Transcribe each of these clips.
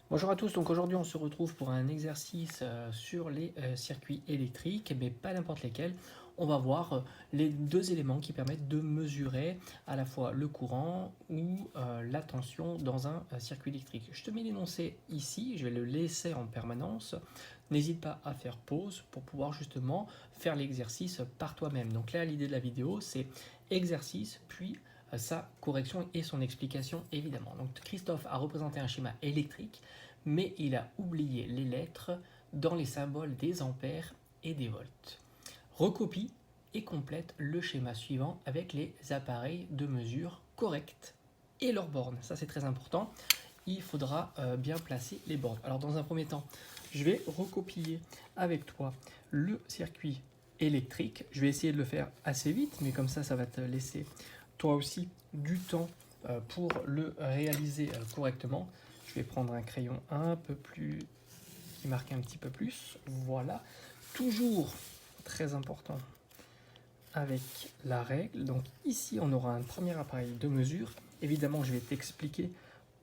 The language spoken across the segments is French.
Bonjour à tous, donc aujourd'hui on se retrouve pour un exercice sur les circuits électriques, mais pas n'importe lesquels. On va voir les deux éléments qui permettent de mesurer à la fois le courant ou la tension dans un circuit électrique. Je te mets l'énoncé ici, je vais le laisser en permanence. N'hésite pas à faire pause pour pouvoir justement faire l'exercice par toi-même. Donc là, l'idée de la vidéo, c'est exercice, puis sa correction et son explication évidemment. Donc Christophe a représenté un schéma électrique, mais il a oublié les lettres dans les symboles des ampères et des volts. Recopie et complète le schéma suivant avec les appareils de mesure corrects et leurs bornes. Ça c'est très important. Il faudra bien placer les bornes. Alors dans un premier temps, je vais recopier avec toi le circuit électrique. Je vais essayer de le faire assez vite, mais comme ça va te laisser toi aussi du temps pour le réaliser correctement. Je vais prendre un crayon un peu plus, qui marque un petit peu plus. Voilà. Toujours très important avec la règle. Donc ici, on aura un premier appareil de mesure. Évidemment, je vais t'expliquer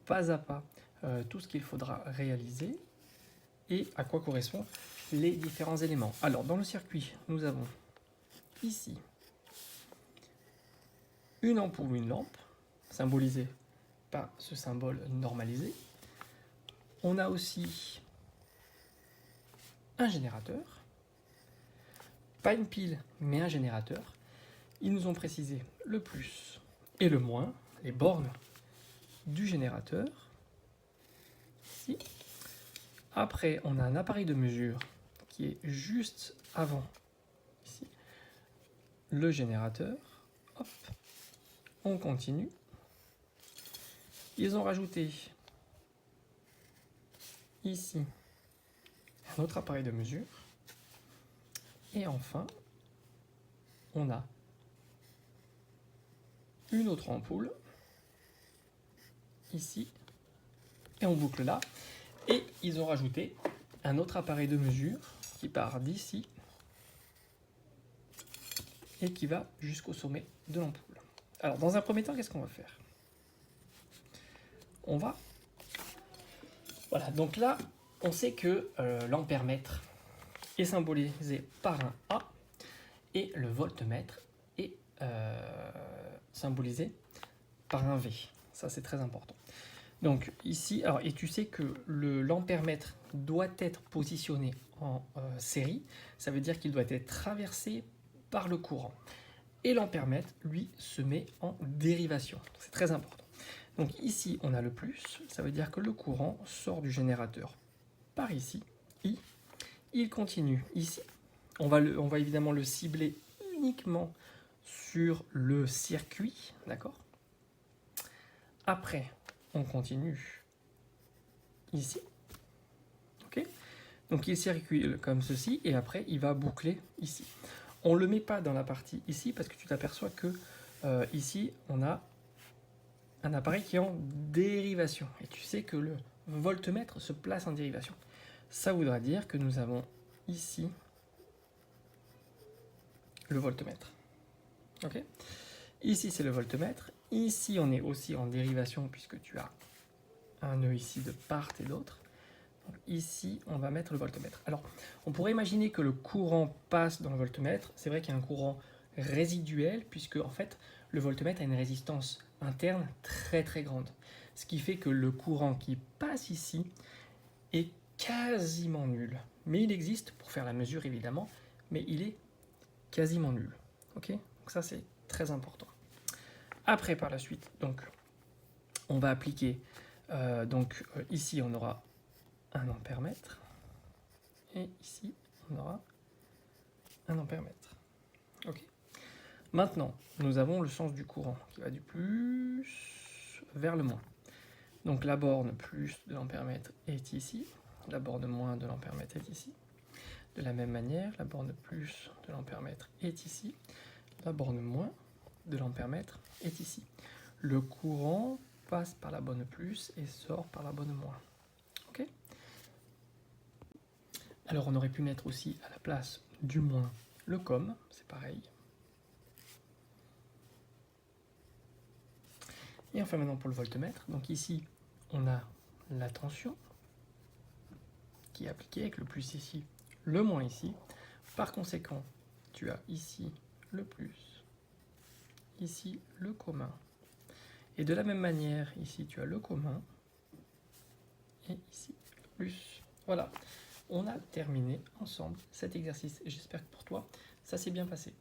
pas à pas tout ce qu'il faudra réaliser et à quoi correspondent les différents éléments. Alors, dans le circuit, nous avons ici une ampoule ou une lampe, symbolisée par ce symbole normalisé. On a aussi un générateur, pas une pile, mais un générateur. Ils nous ont précisé le plus et le moins, les bornes du générateur. Ici. Après, on a un appareil de mesure qui est juste avant ici, le générateur. Hop. On continue. Ils ont rajouté ici un autre appareil de mesure. Et enfin, on a une autre ampoule ici. Et on boucle là. Et ils ont rajouté un autre appareil de mesure qui part d'ici et qui va jusqu'au sommet de l'ampoule. Alors, dans un premier temps, qu'est-ce qu'on va faire? On va... Voilà, donc là, on sait que l'ampèremètre est symbolisé par un A et le voltmètre est symbolisé par un V. Ça, c'est très important. Donc ici, alors, et tu sais que l'ampèremètre doit être positionné en série, ça veut dire qu'il doit être traversé par le courant. Et l'ampèremètre, lui, se met en dérivation. C'est très important. Donc ici, on a le plus, ça veut dire que le courant sort du générateur par ici, I. Il continue ici. On va évidemment le cibler uniquement sur le circuit, d'accord? Après, on continue ici. Ok? Donc il circule comme ceci, et après, il va boucler ici. On ne le met pas dans la partie ici, parce que tu t'aperçois que ici, on a un appareil qui est en dérivation. Et tu sais que le voltmètre se place en dérivation. Ça voudra dire que nous avons ici le voltmètre. Ok? Ici, c'est le voltmètre. Ici, on est aussi en dérivation puisque tu as un nœud ici de part et d'autre. Ici, on va mettre le voltmètre. Alors, on pourrait imaginer que le courant passe dans le voltmètre. C'est vrai qu'il y a un courant résiduel puisque, en fait, le voltmètre a une résistance interne très très grande. Ce qui fait que le courant qui passe ici est quasiment nul. Mais il existe pour faire la mesure, évidemment, mais il est quasiment nul. Ok? Donc ça, c'est très important. Après, par la suite, donc, on va appliquer, ici, on aura un ampèremètre, et ici, on aura un ampèremètre. Ok. Maintenant, nous avons le sens du courant qui va du plus vers le moins. Donc la borne plus de l'ampèremètre est ici, la borne moins de l'ampèremètre est ici. De la même manière, la borne plus de l'ampèremètre est ici, la borne moins de l'ampèremètre est ici. Le courant passe par la borne plus et sort par la borne moins. Ok? Alors on aurait pu mettre aussi à la place du moins le com, c'est pareil. Et enfin maintenant pour le voltmètre, donc ici on a la tension, qui est appliqué avec le plus ici, le moins ici. Par conséquent, tu as ici le plus, ici le commun. Et de la même manière, ici tu as le commun, et ici le plus. Voilà, on a terminé ensemble cet exercice. J'espère que pour toi, ça s'est bien passé.